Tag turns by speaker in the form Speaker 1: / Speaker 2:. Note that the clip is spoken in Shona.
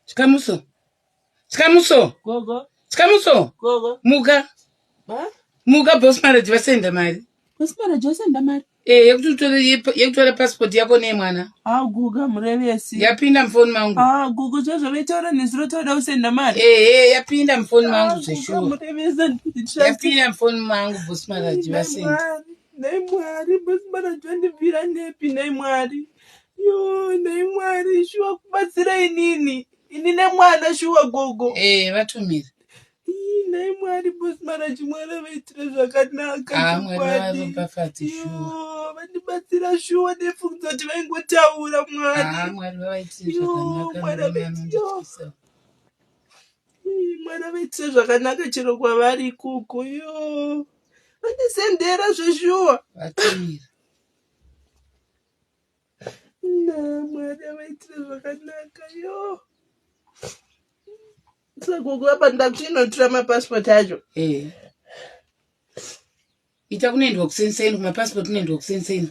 Speaker 1: Chikamuso. Chikamuso.
Speaker 2: Gogo.
Speaker 1: Chikamuso.
Speaker 2: Gogo.
Speaker 1: Muka.
Speaker 2: Ba?
Speaker 1: Muka boss marriage vasenda mari.
Speaker 2: Boss marriage vasenda mari.
Speaker 1: Yekutora passport yako nemwana.
Speaker 2: Guga murevesi.
Speaker 1: Yapinda mfoni mangu.
Speaker 2: Gugu zvozo veitaura nezuro toda usenda mari.
Speaker 1: Yapinda mfoni mangu zveshuwa.
Speaker 2: Guga murevesi.
Speaker 1: Yapinda mfoni mangu boss marriage vasenda.
Speaker 2: Nei mwari boss marriage vandibvira nepi nei mwari. Yo nei mwari shuwa kubatsira inini. Inine mwana shuwa gogo.
Speaker 1: Vatumira.
Speaker 2: Nei mwari boss marriage mwana veitira zvakanaka.
Speaker 1: Mwari vapafati shuwa.
Speaker 2: Vandibatsira shuwa nefundzo kuti vaingotaura mwari.
Speaker 1: Mwari vavaitira zvakanaka.
Speaker 2: Mwana vaitira zvakanaka chero kwavari ikoko. Yo. Vandisendera zveshuwa.
Speaker 1: Vatumira.
Speaker 2: Mwari vaitira zvakanaka. Yo. Gogo apa ndakuchinotora mapasipoti acho.
Speaker 1: Ita kunoendwa kusenseni kumapasipoti kunoendwa kusenseni.